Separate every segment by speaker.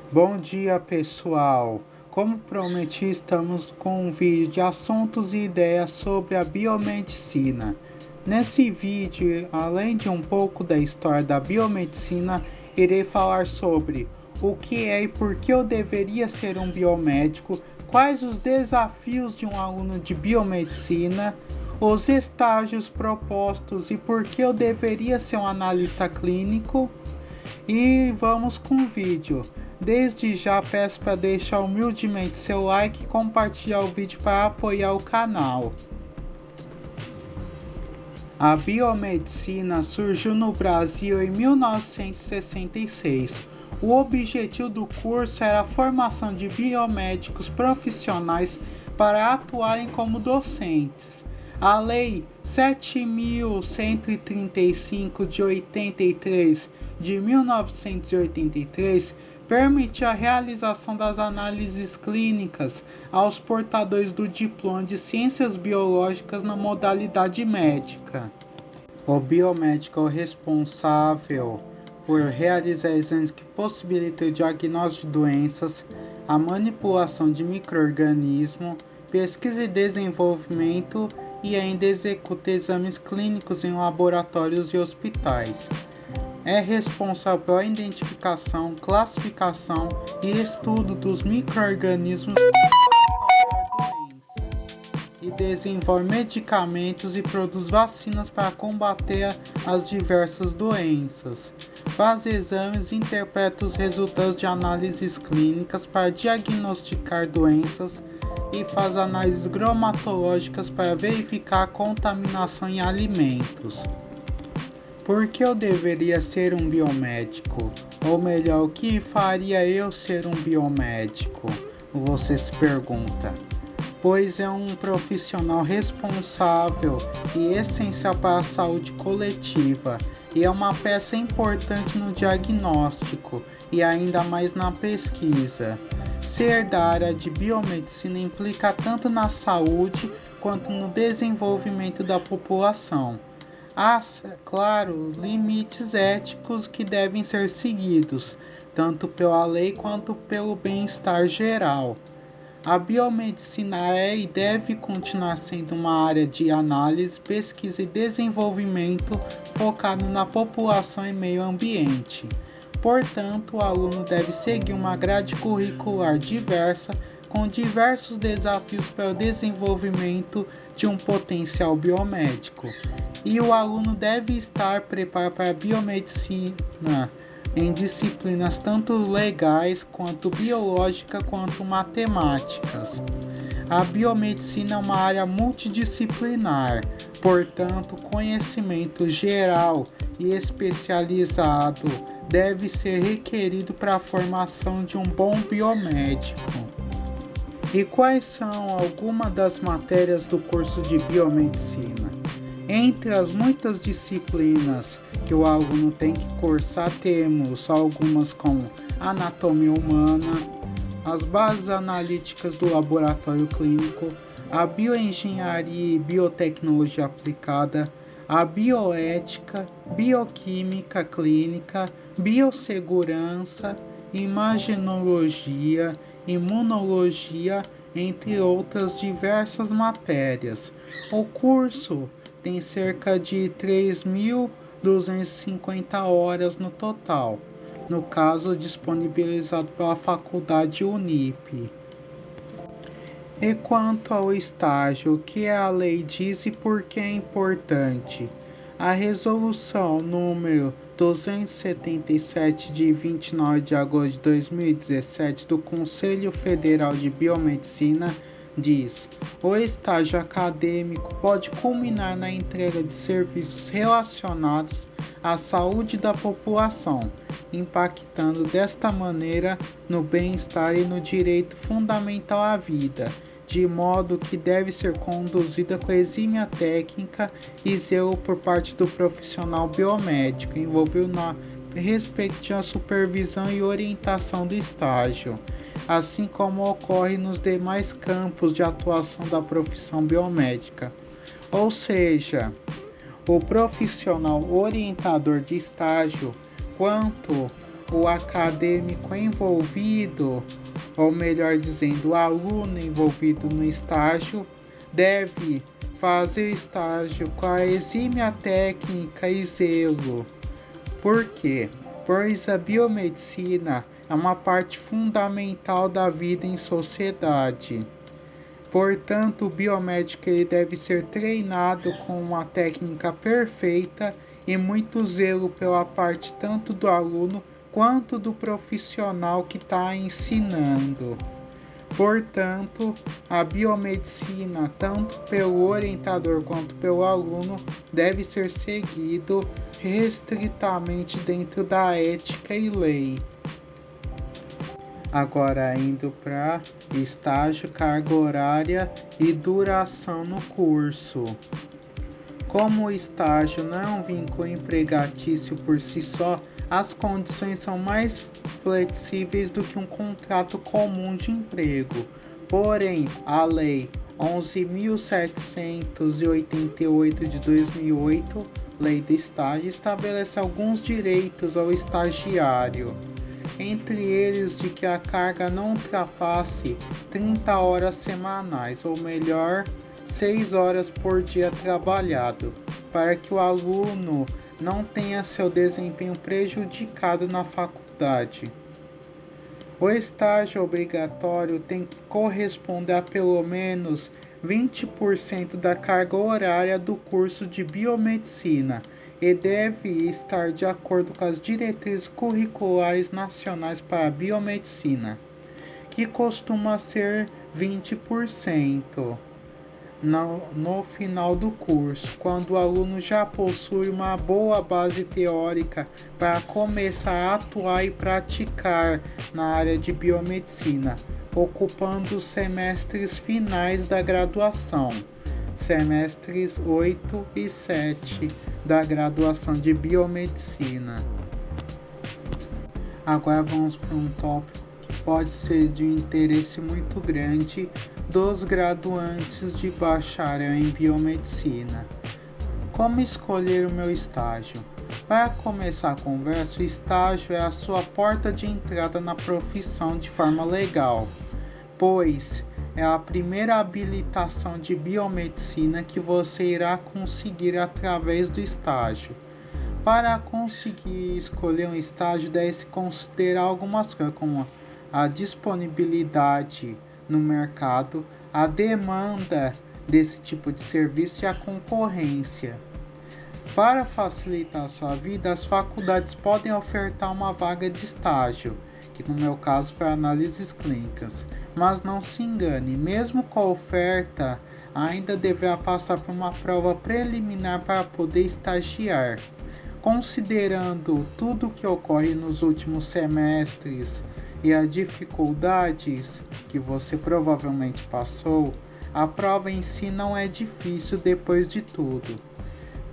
Speaker 1: Bom dia, pessoal! Como prometi, estamos com um vídeo de assuntos e ideias sobre a biomedicina. Nesse vídeo, além de um pouco da história da biomedicina, irei falar sobre o que é e por que eu deveria ser um biomédico, quais os desafios de um aluno de biomedicina, os estágios propostos e por que eu deveria ser um analista clínico. E vamos com o vídeo. Desde já peço para deixar humildemente seu like e compartilhar o vídeo para apoiar o canal. A biomedicina surgiu no Brasil em 1966. O objetivo do curso era a formação de biomédicos profissionais para atuarem como docentes. A Lei 7.135 de 83 de 1983 permite a realização das análises clínicas aos portadores do diploma de Ciências Biológicas na modalidade médica. O biomédico é o responsável por realizar exames que possibilitam o diagnóstico de doenças, a manipulação de micro-organismos, pesquisa e desenvolvimento e ainda executa exames clínicos em laboratórios e hospitais. É responsável pela identificação, classificação e estudo dos micro-organismos e desenvolve medicamentos e produz vacinas para combater as diversas doenças. Faz exames e interpreta os resultados de análises clínicas para diagnosticar doenças e faz análises cromatológicas para verificar a contaminação em alimentos. Por que eu deveria ser um biomédico? Ou melhor, o que faria eu ser um biomédico? Você se pergunta. Pois é um profissional responsável e essencial para a saúde coletiva e é uma peça importante no diagnóstico e ainda mais na pesquisa. Ser da área de biomedicina implica tanto na saúde quanto no desenvolvimento da população. Há, claro, limites éticos que devem ser seguidos, tanto pela lei quanto pelo bem-estar geral. A biomedicina é e deve continuar sendo uma área de análise, pesquisa e desenvolvimento focado na população e meio ambiente. Portanto, o aluno deve seguir uma grade curricular diversa, com diversos desafios para o desenvolvimento de um potencial biomédico. E o aluno deve estar preparado para a biomedicina em disciplinas tanto legais quanto biológicas quanto matemáticas. A biomedicina é uma área multidisciplinar, portanto, conhecimento geral e especializado deve ser requerido para a formação de um bom biomédico. E quais são algumas das matérias do curso de biomedicina? Entre as muitas disciplinas que o aluno tem que cursar, temos algumas como anatomia humana, as bases analíticas do laboratório clínico, a bioengenharia e biotecnologia aplicada, a bioética, bioquímica clínica, biossegurança, imagenologia, imunologia, entre outras diversas matérias. O curso tem cerca de 3.250 horas no total, no caso disponibilizado pela faculdade Unip. E quanto ao estágio, o que a lei diz e por que é importante? A resolução número 277 de 29 de agosto de 2017 do Conselho Federal de Biomedicina diz: o estágio acadêmico pode culminar na entrega de serviços relacionados à saúde da população, impactando desta maneira no bem-estar e no direito fundamental à vida, de modo que deve ser conduzida com exímia técnica e zelo por parte do profissional biomédico envolvido na respectiva supervisão e orientação do estágio, assim como ocorre nos demais campos de atuação da profissão biomédica. Ou seja, o profissional orientador de estágio, quanto o acadêmico envolvido, ou melhor dizendo, o aluno envolvido no estágio, deve fazer estágio com a exímia técnica e zelo. Por quê? Pois a biomedicina é uma parte fundamental da vida em sociedade. Portanto, o biomédico ele deve ser treinado com uma técnica perfeita e muito zelo pela parte tanto do aluno quanto do profissional que está ensinando. Portanto, a biomedicina, tanto pelo orientador quanto pelo aluno, deve ser seguido restritamente dentro da ética e lei. Agora indo para estágio, carga horária e duração no curso. Como o estágio não é um vínculo empregatício por si só, as condições são mais flexíveis do que um contrato comum de emprego. Porém, a Lei 11.788 de 2008, Lei do Estágio, estabelece alguns direitos ao estagiário. Entre eles de que a carga não ultrapasse 30 horas semanais, ou melhor, 6 horas por dia trabalhado, para que o aluno não tenha seu desempenho prejudicado na faculdade. O estágio obrigatório tem que corresponder a pelo menos 20% da carga horária do curso de biomedicina e deve estar de acordo com as diretrizes curriculares nacionais para a biomedicina, que costuma ser 20%. No final do curso, quando o aluno já possui uma boa base teórica para começar a atuar e praticar na área de biomedicina, ocupando os semestres finais da graduação, semestres 8 e 7 da graduação de biomedicina. Agora vamos para um tópico que pode ser de interesse muito grande dos graduantes de bacharel em biomedicina. Como escolher o meu estágio? Para começar a conversa, o estágio é a sua porta de entrada na profissão de forma legal, pois é a primeira habilitação de biomedicina que você irá conseguir através do estágio. Para conseguir escolher um estágio, deve-se considerar algumas coisas, como a disponibilidade no mercado, a demanda desse tipo de serviço e a concorrência. Para facilitar a sua vida, as faculdades podem ofertar uma vaga de estágio, que no meu caso para análises clínicas. Mas não se engane, mesmo com a oferta, ainda deverá passar por uma prova preliminar para poder estagiar. Considerando tudo o que ocorre nos últimos semestres e as dificuldades que você provavelmente passou, a prova em si não é difícil depois de tudo.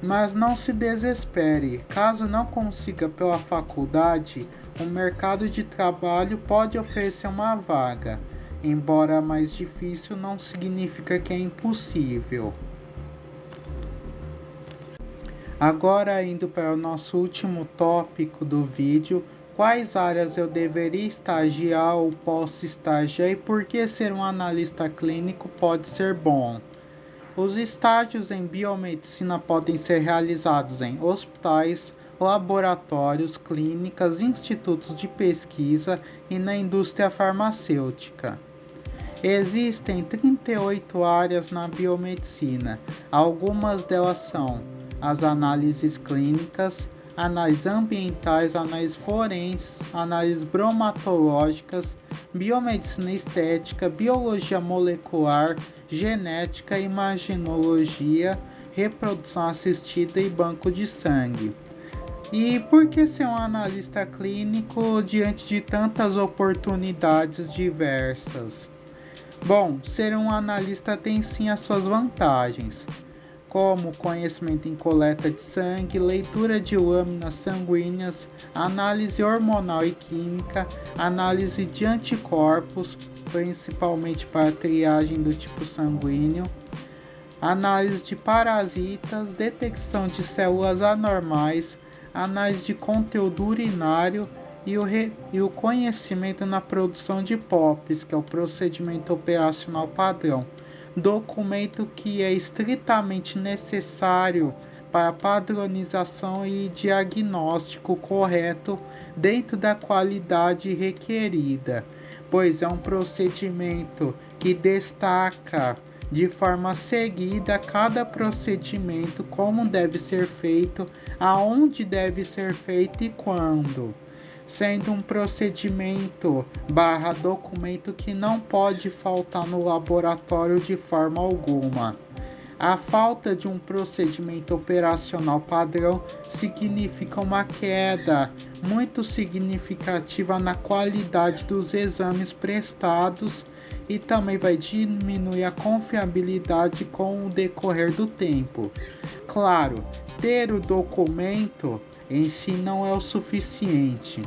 Speaker 1: Mas não se desespere, caso não consiga pela faculdade, o mercado de trabalho pode oferecer uma vaga, embora mais difícil não significa que é impossível. Agora indo para o nosso último tópico do vídeo, quais áreas eu deveria estagiar ou posso estagiar e por que ser um analista clínico pode ser bom. Os estágios em biomedicina podem ser realizados em hospitais, laboratórios, clínicas, institutos de pesquisa e na indústria farmacêutica. Existem 38 áreas na biomedicina. Algumas delas são as análises clínicas, análises ambientais, análises forenses, análises bromatológicas, biomedicina estética, biologia molecular, genética, imaginologia, reprodução assistida e banco de sangue. E por que ser um analista clínico diante de tantas oportunidades diversas? Bom, ser um analista tem sim as suas vantagens, como conhecimento em coleta de sangue, leitura de lâminas sanguíneas, análise hormonal e química, análise de anticorpos, principalmente para triagem do tipo sanguíneo, análise de parasitas, detecção de células anormais, análise de conteúdo urinário e o conhecimento na produção de POPs, que é o procedimento operacional padrão, documento que é estritamente necessário para padronização e diagnóstico correto dentro da qualidade requerida, pois é um procedimento que destaca de forma seguida cada procedimento, como deve ser feito, aonde deve ser feito e quando, sendo um procedimento / documento que não pode faltar no laboratório de forma alguma. A falta de um procedimento operacional padrão significa uma queda muito significativa na qualidade dos exames prestados e também vai diminuir a confiabilidade com o decorrer do tempo. Claro, ter o documento em si não é o suficiente.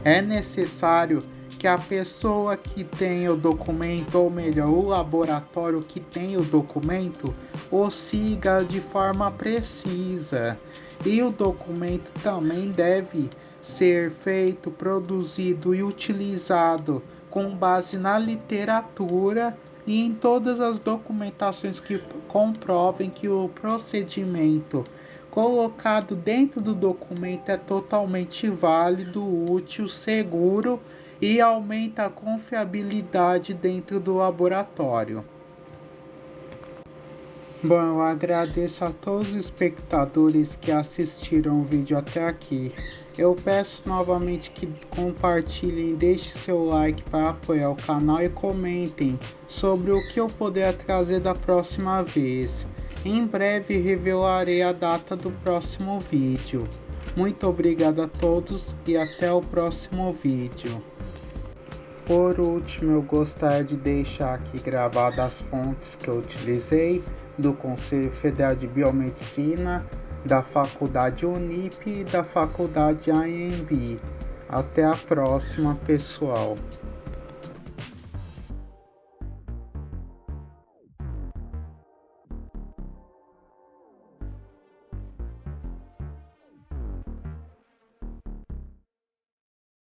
Speaker 1: É necessário que a pessoa que tem o documento, ou melhor, o laboratório que tem o documento, o siga de forma precisa. E o documento também deve ser feito, produzido e utilizado com base na literatura e em todas as documentações que comprovem que o procedimento colocado dentro do documento é totalmente válido, útil, seguro e aumenta a confiabilidade dentro do laboratório. Bom, eu agradeço a todos os espectadores que assistiram o vídeo até aqui. Eu peço novamente que compartilhem, deixem seu like para apoiar o canal e comentem sobre o que eu puder trazer da próxima vez. Em breve revelarei a data do próximo vídeo. Muito obrigado a todos e até o próximo vídeo. Por último, eu gostaria de deixar aqui gravadas as fontes que eu utilizei do Conselho Federal de Biomedicina, da Faculdade Unip e da Faculdade AMB. Até a próxima, pessoal.